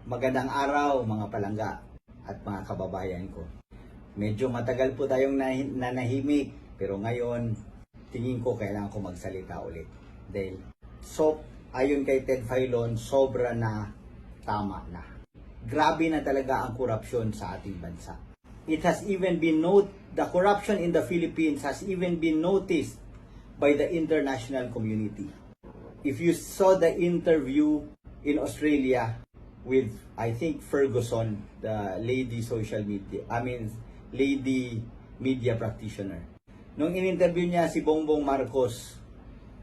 Magandang araw mga palangga at mga kababayan ko. Medyo matagal po tayong nanahimik, pero ngayon tingin ko kailangan ko magsalita ulit. Dahil ayon kay Ted Filon, sobra na, tama na. Grabe na talaga ang korupsyon sa ating bansa. It has even been the corruption in the Philippines has even been noticed by the international community. If you saw the interview in Australia with, I think, Ferguson, the lady media practitioner. Nung in-interview niya si Bongbong Marcos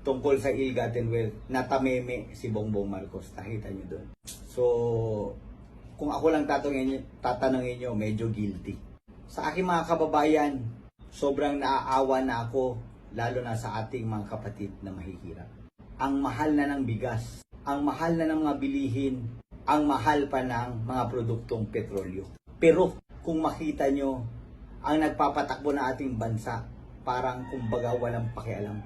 tungkol sa ill-gotten wealth, natameme si Bongbong Marcos. Nakita niyo doon. So, kung ako lang tatanungin niyo, medyo guilty. Sa aking mga kababayan, sobrang naaawa na ako, lalo na sa ating mga kapatid na mahihirap. Ang mahal na ng bigas, ang mahal na ng mga bilihin, ang mahal pa ng mga produktong petrolyo. Pero kung makita nyo, ang nagpapatakbo na ating bansa, parang kumbaga walang pakialam.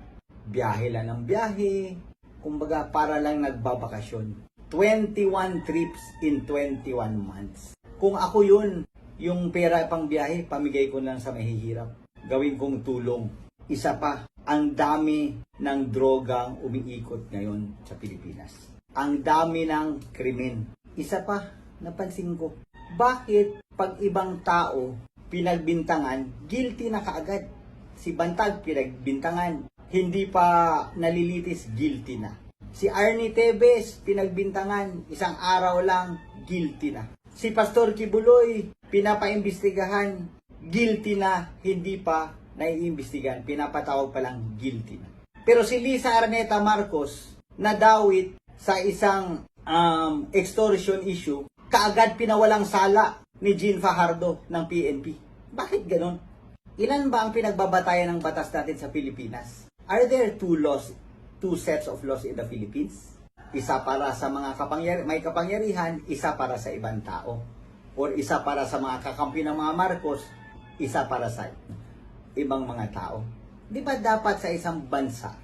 Biyahe lang ng biyahe, kumbaga para lang nagbabakasyon. 21 trips in 21 months. Kung ako yun, yung pera pang biyahe, pamigay ko lang sa mahihirap. Gawin kong tulong. Isa pa, ang dami ng drogang umiikot ngayon sa Pilipinas. Ang dami ng krimen. Isa pa, napansin ko, bakit pag ibang tao pinagbintangan, guilty na kaagad? Si Bantag pinagbintangan, hindi pa nalilitis, guilty na. Si Arnie Tevez pinagbintangan, isang araw lang, guilty na. Si Pastor Kibuloy pinapaimbestigahan, guilty na, hindi pa naiimbestigahan, pinapatawag pa lang, guilty na. Pero si Lisa Araneta Marcos, nadawit sa isang extortion issue, kaagad pinawalang sala ni Jean Fajardo ng PNP. Bakit ganon? Ilan ba ang pinagbabatayan ng batas natin sa Pilipinas? Are there two sets of laws in the Philippines? Isa para sa mga may kapangyarihan, isa para sa ibang tao. Or isa para sa mga kakampi ng mga Marcos, isa para sa ibang mga tao. Di ba dapat sa isang bansa,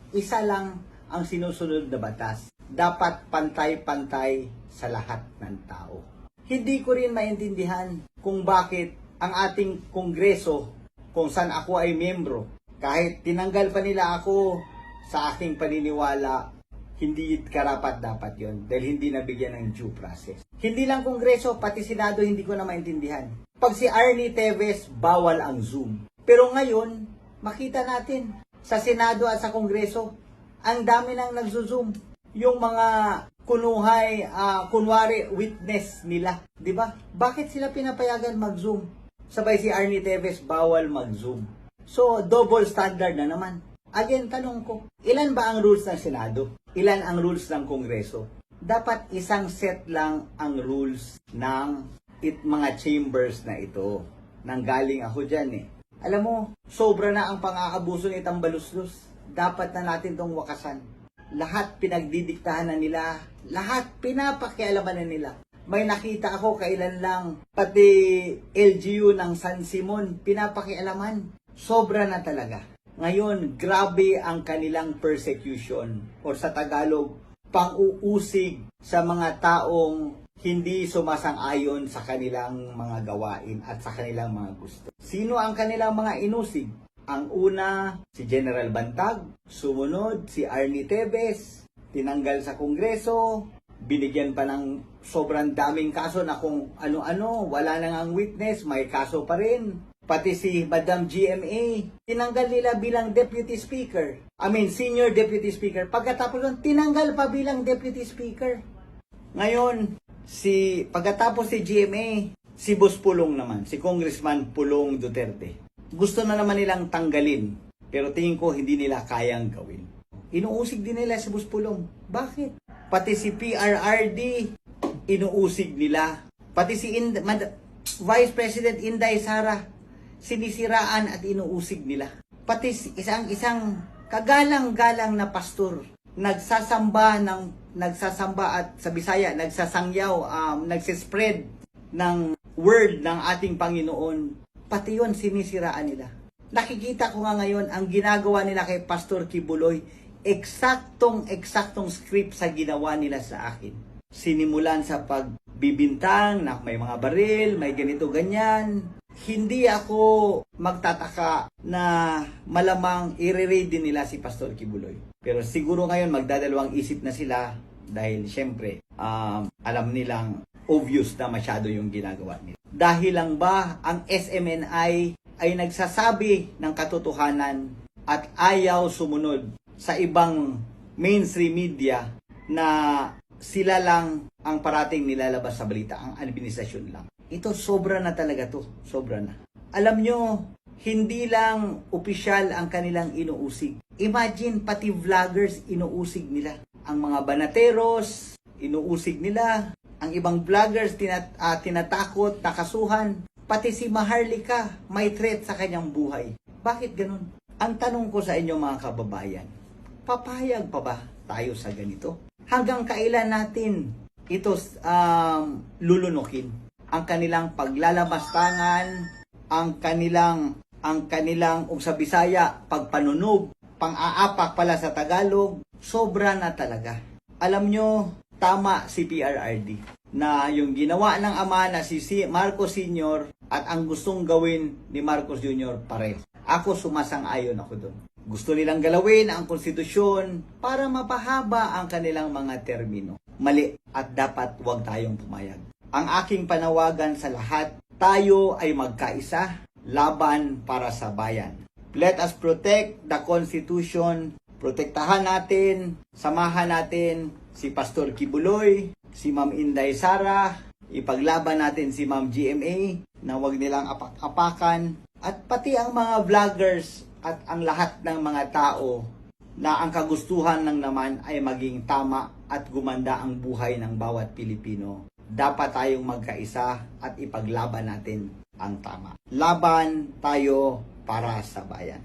isa lang ang sinusunod na batas? Dapat pantay-pantay sa lahat ng tao. Hindi ko rin maintindihan kung bakit ang ating kongreso, kung saan ako ay miyembro, kahit tinanggal pa nila ako sa aking paniniwala, hindi karapat-dapat yon dahil hindi nabigyan ng due process. Hindi lang kongreso, pati senado hindi ko na maintindihan. Pag si Arnie Tevez, bawal ang Zoom. Pero ngayon, makita natin sa senado at sa kongreso, ang dami nang nagzo-Zoom. Yung mga kunwari witness nila, di ba? Bakit sila pinapayagan mag-Zoom? Sabay si Arnie Tevez, bawal mag-Zoom. So, double standard na naman. Again, tanong ko, ilan ba ang rules ng Senado? Ilan ang rules ng Kongreso? Dapat isang set lang ang rules ng mga chambers na ito. Nanggaling ako dyan eh. Alam mo, sobra na ang pang-aabuso ni Tambaluslos. Dapat na natin tong wakasan. Lahat pinagdidiktahan na nila. Lahat pinapakialaman na nila. May nakita ako kailan lang, pati LGU ng San Simon, pinapakialaman. Sobra na talaga. Ngayon, grabe ang kanilang persecution o sa Tagalog, pang-uusig sa mga taong hindi sumasang-ayon sa kanilang mga gawain at sa kanilang mga gusto. Sino ang kanilang mga inusig? Ang una, si General Bantag. Sumunod, si Arnie Tevez. Tinanggal sa Kongreso. Binigyan pa ng sobrang daming kaso na kung ano-ano. Wala na ngang witness, may kaso pa rin. Pati si Madam GMA, tinanggal nila bilang Deputy Speaker. Senior Deputy Speaker. Pagkatapos nun, tinanggal pa bilang Deputy Speaker. Ngayon, pagkatapos si GMA, si Boss Pulong naman, si Congressman Pulong Duterte. Gusto na naman nilang tanggalin, pero tingin ko hindi nila kayang gawin. Inuusig din nila si Boss Pulong. Bakit? Pati si PRRD, inuusig nila. Pati si Vice President Inday Sara, sinisiraan at inuusig nila. Pati isang kagalang-galang na pastor, nagsasamba at sa Bisaya, nagsasangyaw, nagsispread ng word ng ating Panginoon. Pati yun, sinisiraan nila. Nakikita ko nga ngayon, ang ginagawa nila kay Pastor Kibuloy, eksaktong script sa ginawa nila sa akin. sinimulan sa pagbibintang na may mga baril, may ganito ganyan, hindi ako magtataka na malamang i-raid din nila si Pastor Kibuloy. Pero siguro ngayon magdadalawang isip na sila dahil syempre alam nilang obvious na masyado yung ginagawa nila. Dahil lang ba ang SMNI ay nagsasabi ng katotohanan at ayaw sumunod sa ibang mainstream media na sila lang ang parating nilalabas sa balita, ang administrasyon lang. Ito, sobra na talaga to. Sobra na. Alam nyo, hindi lang opisyal ang kanilang inuusig. Imagine, pati vloggers inuusig nila. Ang mga banateros, inuusig nila. Ang ibang vloggers, tinatakot, nakasuhan. Pati si Maharlika, may threat sa kanyang buhay. Bakit ganun? Ang tanong ko sa inyo mga kababayan, papayag pa ba tayo sa ganito? Hanggang kailan natin ito lulunukin? Ang kanilang paglalabastangan, ang kanilang sa Bisaya, pagpanunog, pang-aapak pala sa Tagalog, sobra na talaga. Alam nyo, tama si PRRD na yung ginawa ng ama na si Marcos Sr. at ang gustong gawin ni Marcos Jr. pareho. Ako sumasang-ayon ako doon. Gusto nilang galawin ang konstitusyon para mapahaba ang kanilang mga termino. Mali at dapat huwag tayong pumayag. Ang aking panawagan sa lahat, tayo ay magkaisa, laban para sa bayan. Let us protect the Constitution. Protektahan natin, samahan natin si Pastor Kibuloy, si Ma'am Inday Sara, ipaglaban natin si Ma'am GMA na huwag nilang apak-apakan, at pati ang mga vloggers at ang lahat ng mga tao na ang kagustuhan lang naman ay maging tama at gumanda ang buhay ng bawat Pilipino. Dapat tayong magkaisa at ipaglaban natin ang tama. Laban tayo para sa bayan.